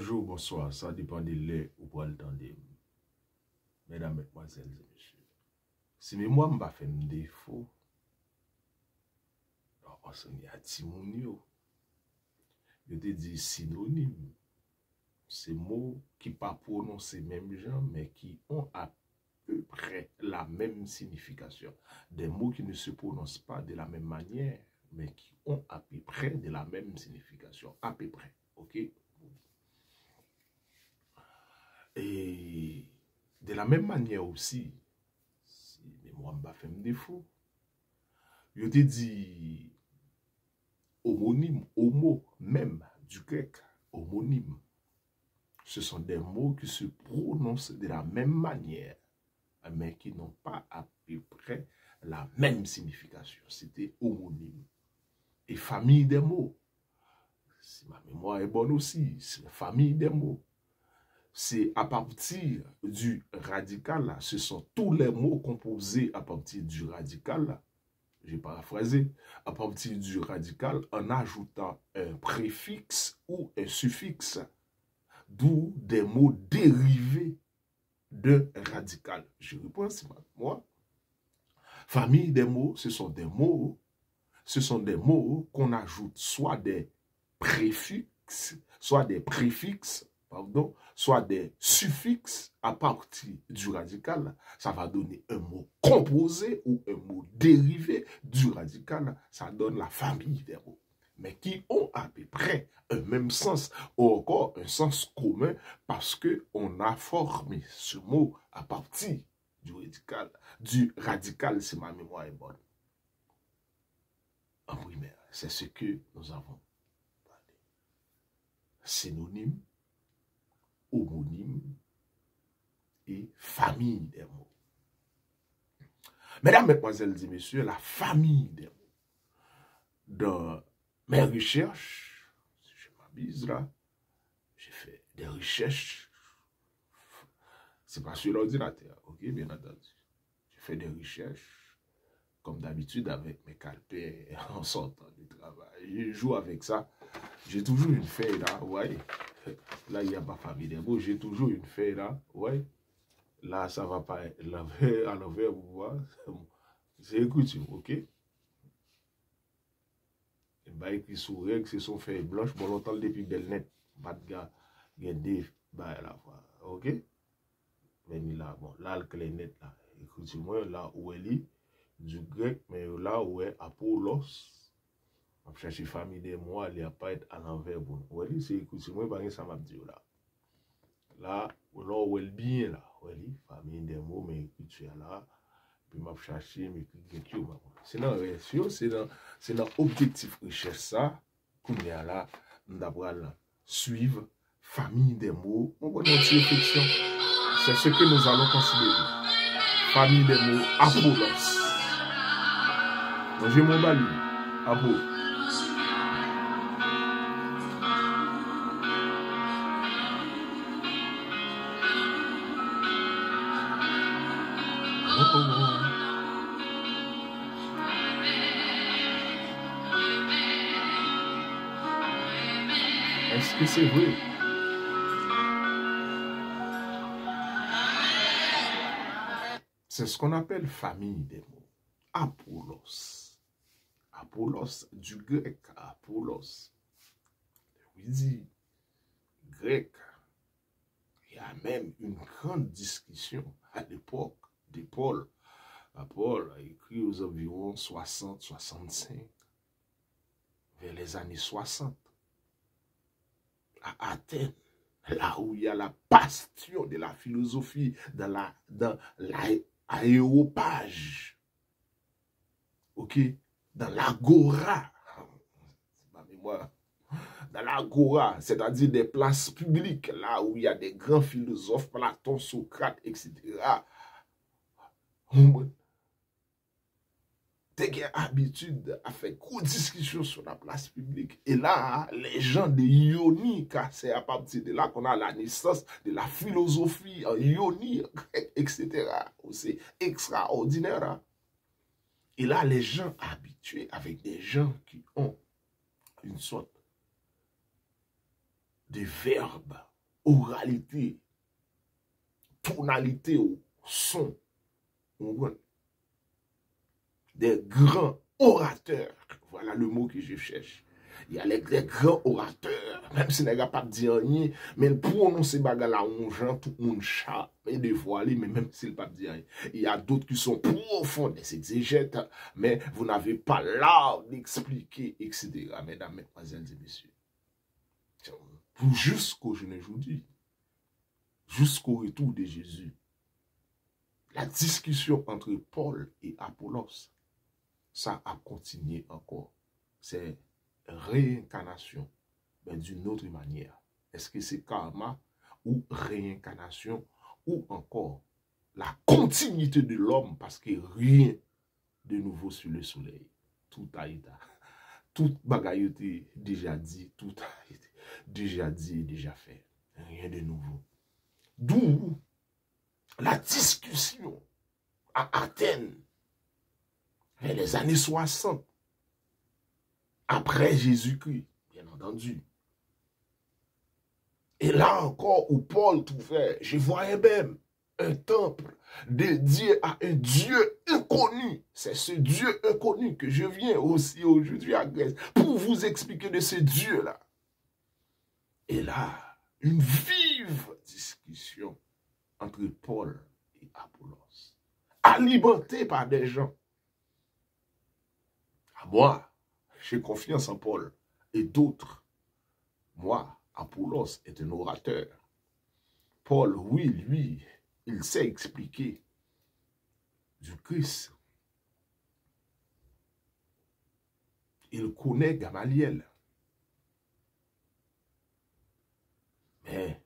Bonjour, bonsoir, ça dépend de l'heure ou pour le temps de mesdames, mesdemoiselles et messieurs. Si moi m'a fait un défaut, parce qu'il y a Timounio, je te dis synonyme. Ces mots qui pas prononcés même gens, mais qui ont à peu près la même signification. Des mots qui ne se prononcent pas de la même manière, mais qui ont à peu près de la même signification. À peu près, ok? Et de la même manière aussi, si moi m'a fait un défaut, je te dis homonyme, homo, même du grec, homonyme. Ce sont des mots qui se prononcent de la même manière, mais qui n'ont pas à peu près la même signification. C'était homonyme. Et famille des mots, si ma mémoire est bonne aussi, c'est famille des mots. C'est à partir du radical, ce sont tous les mots composés à partir du radical, j'ai paraphrasé, à partir du radical en ajoutant un préfixe ou un suffixe, d'où des mots dérivés de radical. Je reprends, c'est moi. Famille des mots, ce sont des mots qu'on ajoute soit des préfixes, soit des suffixes à partir du radical. Ça va donner un mot composé ou un mot dérivé du radical. Ça donne la famille des mots, mais qui ont à peu près un même sens, ou encore un sens commun, parce qu'on a formé ce mot à partir du radical, si ma mémoire est bonne. En primaire, c'est ce que nous avons parlé. Synonyme, homonyme et famille des mots. Mesdames, mesdemoiselles et messieurs, la famille des mots. Dans mes recherches, si je m'abuse là, j'ai fait des recherches. C'est pas sur l'ordinateur, ok, bien entendu. J'ai fait des recherches, comme d'habitude, avec mes calepins en sortant du travail. Je joue avec ça. J'ai toujours une feuille là, ouais. Là, il n'y a pas famille des mots. J'ai toujours une feuille là, ouais. Là, ça va pas être à l'envers, vous voyez. C'est écouté, ok? Et bah, écrit sous règle, c'est son feuille blanche. Bon, longtemps depuis belle net. Pas de gars, regardez, bah, la fois, ok? Mais là, bon, là, le clé net là. Écoutez-moi, là où elle est, du grec, mais là où est Apollos. On cherche famille des mots, il n'y a pas être à l'envers. Bon, oui, c'est écoutez-moi, pas ça m'a dit là. Là, où est bien là, oui, famille des mots, mais écoutez là, puis m'a cherché, mais écoutez, c'est dans version, c'est dans objectif recherche ça, qu'on est là, d'avoir suivre famille des mots, on va notre réflexion. C'est ce que nous allons considérer. Famille des mots, Apollos. Donc, j'ai mon bali, Apollos. Est-ce que c'est vrai? C'est ce qu'on appelle famille des mots. Apollos. Apollos, du grec, Apollos. Oui, dit grec. Il y a même une grande discussion à l'époque de Paul. Paul a écrit aux environs 60-65, vers les années 60, à Athènes, là où il y a la bastion de la philosophie, dans l'aéropage, ok, dans l'agora, c'est ma mémoire, dans l'agora, c'est-à-dire des places publiques, là où il y a des grands philosophes, Platon, Socrate, etc. T'es habitude à faire une discussion sur la place publique. Et là, les gens de Ionie, car c'est à partir de là qu'on a la naissance de la philosophie en Ionie, etc. C'est extraordinaire. Et là, les gens habitués avec des gens qui ont une sorte de verbe oralité, tonalité, son, des grands orateurs. Voilà le mot que je cherche. Il y a des grands orateurs, même si les gars pas dire rien, mais pour prononcer bagala on gens tout le monde chat et des fois mais même s'il pas dire rien. Il y a d'autres qui sont profonds, des exégètes, mais vous n'avez pas l'art d'expliquer, etc. Mesdames, mesdemoiselles et messieurs. Jusqu'au jeûne aujourd'hui, jusqu'au retour de Jésus, la discussion entre Paul et Apollos, ça a continué encore. C'est réincarnation, mais d'une autre manière. Est-ce que c'est karma ou réincarnation ou encore la continuité de l'homme parce que rien de nouveau sur le soleil. Tout a été, tout bagaille été déjà dit, tout a été déjà dit et déjà fait. Rien de nouveau. D'où la discussion à Athènes vers les années 60 après Jésus-Christ, bien entendu. Et là encore, où Paul trouvait, je voyais même un temple dédié à un Dieu inconnu. C'est ce Dieu inconnu que je viens aussi aujourd'hui à Grèce pour vous expliquer de ce Dieu-là. Et là, une vive discussion entre Paul et Apollos, alimentée par des gens. À moi, j'ai confiance en Paul et d'autres. Moi, Apollos est un orateur. Paul, oui, lui, il sait expliquer du Christ. Il connaît Gamaliel. Mais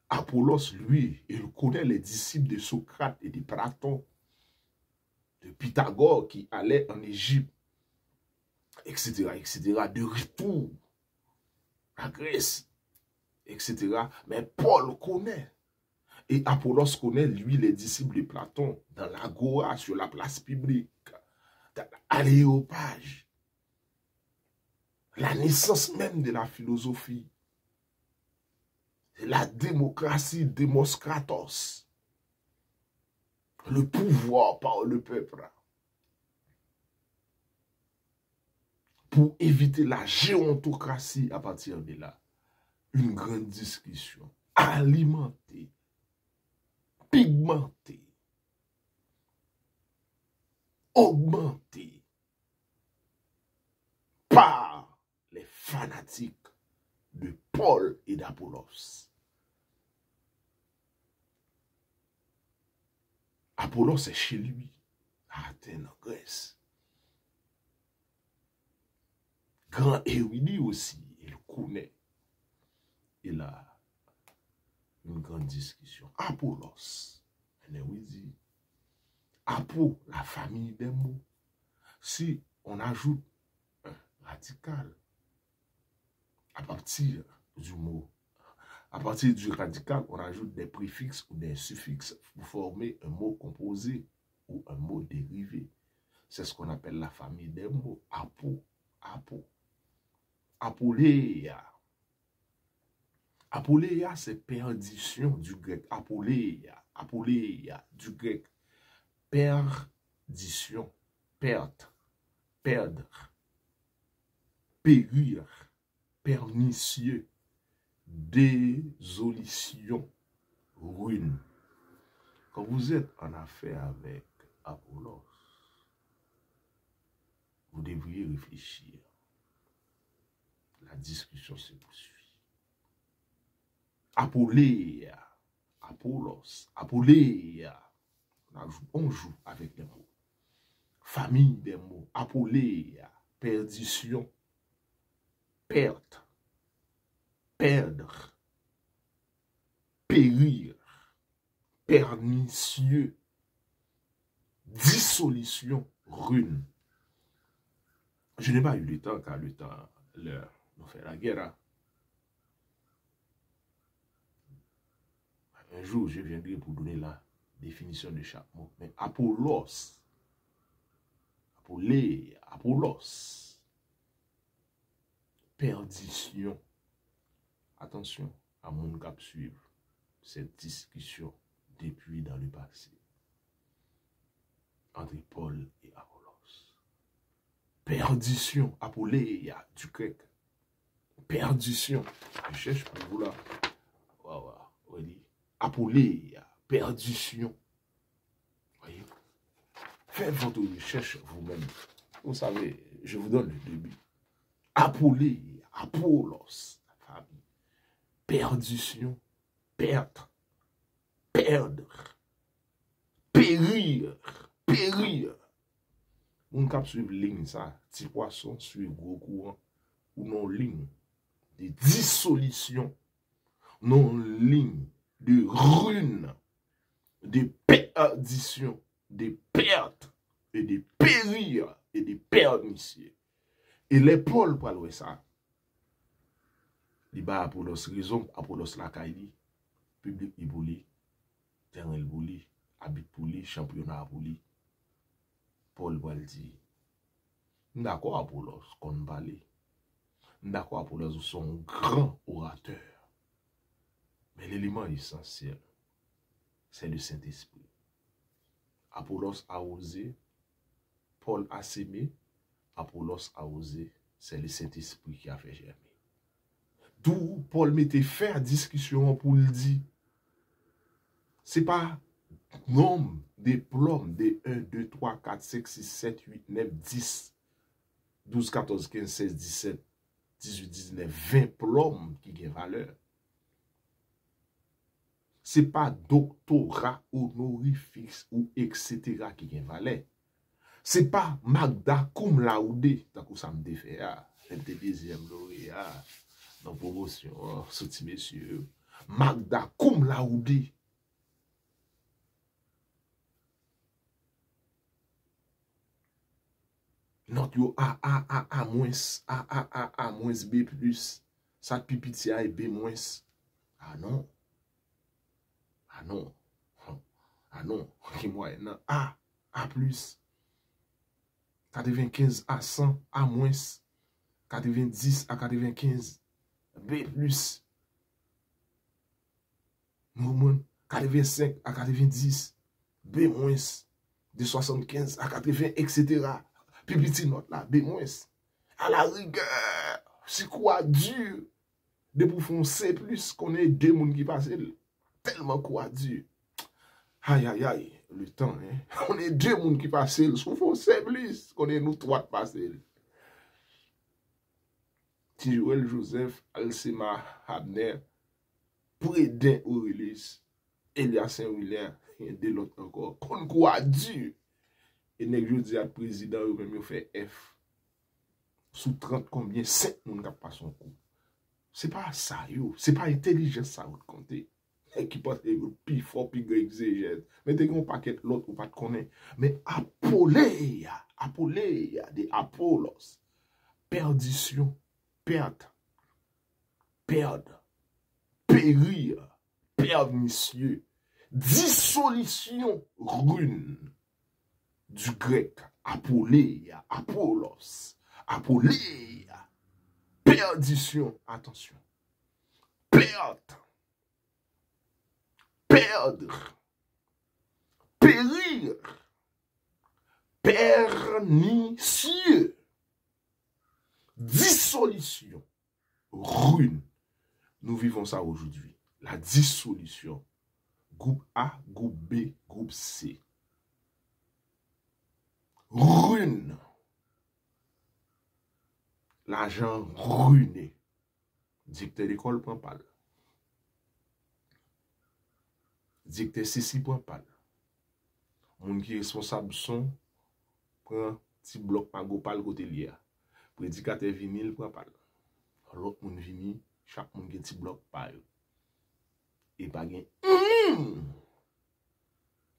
Apollos, lui, il connaît les disciples de Socrate et de Platon, de Pythagore qui allaient en Égypte, etc., etc., de retour à Grèce, etc. Mais Paul connaît. Et Apollos connaît, lui, les disciples de Platon, dans l'agora, sur la place publique, dans l'aréopage, la naissance même de la philosophie, la démocratie, Demos Kratos, le pouvoir par le peuple, pour éviter la géontocratie à partir de là. Une grande discussion alimentée, pigmentée, augmentée par les fanatiques de Paul et d'Apollos. Apollos est chez lui, à Athènes, en Grèce. Grand érudit aussi, il connaît. Il a une grande discussion. Apollos, un érudit. Apo, la famille des mots. Si on ajoute un radical à partir du mot, à partir du radical, on ajoute des préfixes ou des suffixes pour former un mot composé ou un mot dérivé. C'est ce qu'on appelle la famille des mots. Apo, apo. Apoléia. Apoléia, c'est perdition du grec. Apoléia, apoléia, du grec. Perdition, perte, perdre, périr, pernicieux, désolition, ruine. Quand vous êtes en affaire avec Apollos, vous devriez réfléchir. La discussion se poursuit. Apoléia, Apollos, Apoléia. On joue avec les mots. Famille des mots. Apoléia, perdition, perte, perdre, périr, pernicieux, dissolution, ruine. Je n'ai pas eu le temps, car le temps, l'heure, nous fait la guerre. Un jour, je viendrai pour donner la définition de chaque mot. Mais Apollos, Apolé, Apollos, perdition. Attention, à mon cap suivre cette discussion depuis dans le passé entre Paul et Apollos. Perdition, Apolléia du grec. Perdition. Je cherche pour vous là. Oui. Apolléia, perdition. Voyez. Faites votre recherche vous-même. Vous savez, je vous donne le début. Apolléia, Apollos, la famille. Perdition, perdre, perdre, périr, périr. On cap suivre ligne ça, petit poisson sur gros courant, ou non ligne de dissolution, non ligne de ruine, de perdition, de perte et de périr et de pernicier. Et les Paul pour ça. Il bat Apollos raison, Apollos la caille, public il bouli, terrain il bouli, habit bouli, championnat bouli. Paul va le dire. D'accord Apollos, qu'on parle. D'accord Apollos, sont un grand orateur. Mais l'élément essentiel, c'est le Saint-Esprit. Apollos a osé, Paul a sémé, Apollos a osé, c'est le Saint-Esprit qui a fait germer. D'où Paul mettait faire discussion pour le dire. C'est pas nombre des plombs de 1, 2, 3, 4, 5, 6, 7, 8, 9, 10, 12, 14, 15, 16, 17, 18, 19, 20 plombs qui ont valeur. C'est pas doctorat honorifique ou etc. qui ont valeur. C'est pas Magda cum laude, tant que ça me défait, elle était deuxième lauréat. Dans promotion, ce messieurs, Magda cum laude. Not yo A moins, A moins B plus, ça pipiti A et B moins. Ah non. Ah non. Ah non. Qui moi, non. A plus. 95 à 100, A moins. 90 à 95. B plus. Moun, 85 à 90. B moins. De 75 à 80, etc. Puis petit note là, B moins. À la rigueur, c'est quoi dur. De pour faire C plus, qu'on ait deux moun qui passent. Tellement quoi dur. Aïe, aïe, aïe, le temps, hein. On est deux moun qui passent. Sous fond C plus, qu'on ait nous trois passés. Joël Joseph, Alcema, Abner, Prédin Aurélis, Elias Saint-William, et de l'autre encore. Qu'on quoi dur. Et nèg je dis à président, ou même fait F. Sous 30 combien, 5 moun qui pas son coup. C'est pas ça, yo. C'est pas intelligence ça, vous comptez. Et qui porte plus fort, plus grand exégèse. Mais dès qu'on paquet l'autre, ou pas de connaître. Mais Apolléia, de Apollos. Perdition, perte, perdre, périr, pernicieux, dissolution, ruine. Du grec, Apolléia, Apollos, Apolléia, perdition, attention, perte, perdre, périr, pernicieux, dissolution, ruine. Nous vivons ça aujourd'hui. La dissolution. Groupe A, groupe B, groupe C. Ruine. L'argent ruiné. Dicté l'école prend pas. Dicté ceci prend pas. Moun qui est responsable son prend petit bloc mago pas le côté lié. Prédicateur vinyle prend pas. L'autre moun vini, chaque moun qui petit bloc pas. Et pas gain.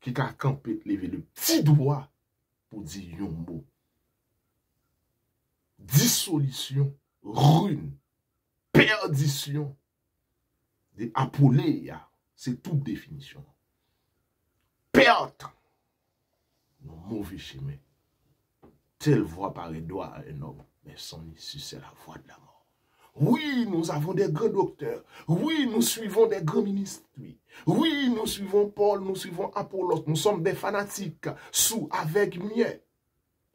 Qui a campé lever le petit doigt pour dire yon mot. Dissolution, ruine, perdition, de Apolléia, c'est toute définition. Perte, non mauvais chemin. Telle voie paraît droit à un homme, mais son issue c'est la voie de la mort. Oui, nous avons des grands docteurs. Oui, nous suivons des grands ministres. Oui, nous suivons Paul, nous suivons Apollos. Nous sommes des fanatiques, sous, avec, mieux,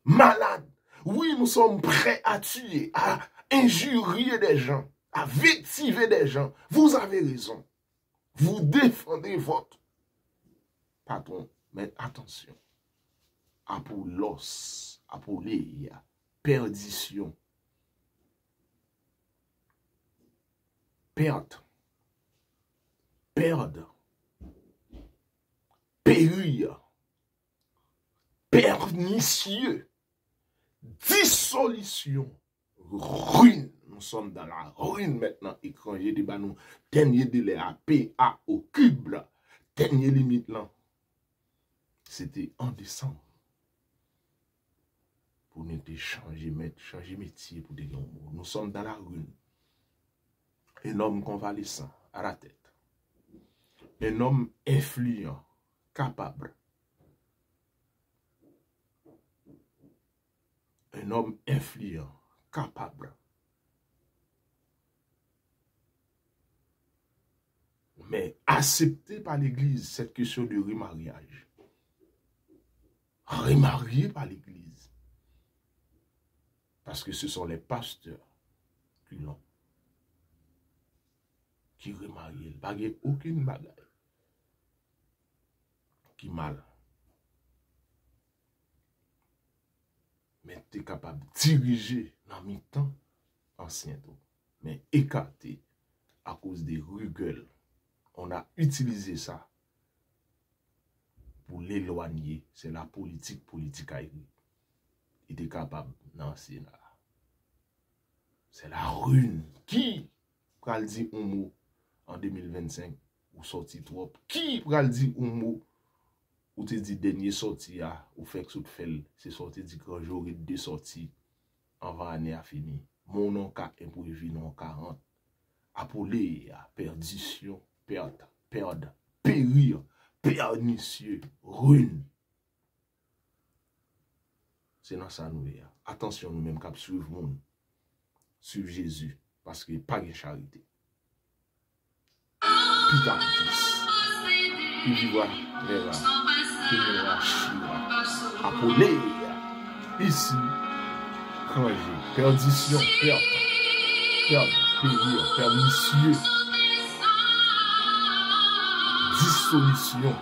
malades. Oui, nous sommes prêts à tuer, à injurier des gens, à victimer des gens. Vous avez raison. Vous défendez votre patron. Mais attention. Apollos, Apoléia, perdition, perte, perdre, périr, pernicieux, dissolution, ruine. Nous sommes dans la ruine maintenant. Écran, j'ai dit, nous, dernier délai à PA au cube, dernier limite là. C'était en décembre. Pour nous changer métier pour des gens. Nous sommes dans la ruine. Un homme convalescent à la tête. Un homme influent, capable. Un homme influent, capable. Mais accepté par l'Église cette question de remariage. Remarié par l'Église. Parce que ce sont les pasteurs qui l'ont. Qui remarient. Il n'y a aucune bagaille qui mal. Mais tu es capable de diriger dans le temps ancien. Mais écarté à cause des rugueules. On a utilisé ça pour l'éloigner. C'est la politique haïtienne. Il était capable dans le Sénat. C'est la ruine. Qui pral dit un mot en 2025 ou sorti trop? Qui pral dit un mot ou te dit dernier sorti ou fait que c'est sorti dit que j'aurai deux sorties avant l'année à fini. Mon nom ka imprévu non 40. Appelé à perdition, perte, périr, pernicieux, ruine. C'est dans ça nous. Attention nous-mêmes qu'à suivre monde. Suivre Jésus. Parce qu'il n'y a pas de charité. Pita pitis. Il vivra, verra. Il verra, chira. Appelé. Ici. Ranger. Perdition. Perte. Périr. Pernicieux. Dissolution.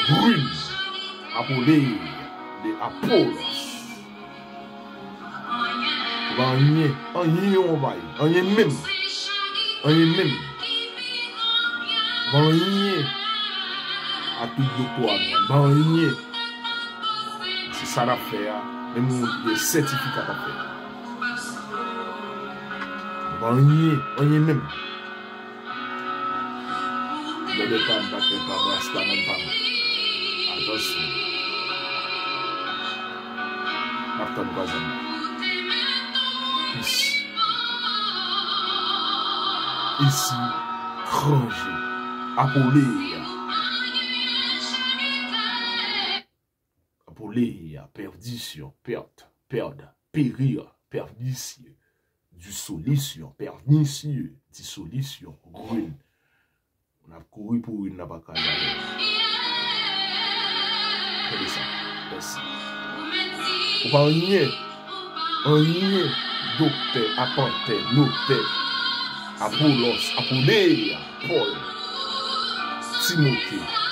Ruine. Appelé. De Apollos. Rien même. À tout de toi. C'est ça l'affaire. Même des certificats à faire. Rien même. Ne pas attention. Ici, ranger, appeler, perdition, perte, périr, pernicieux, dissolution, pernicieux, dissolution, ruine. On a couru pour une, n'a pas qu'à regardez ça, merci. On va rien, docteur, apporteur, notaire. Apollos, Apoléia, Paul, Timothée,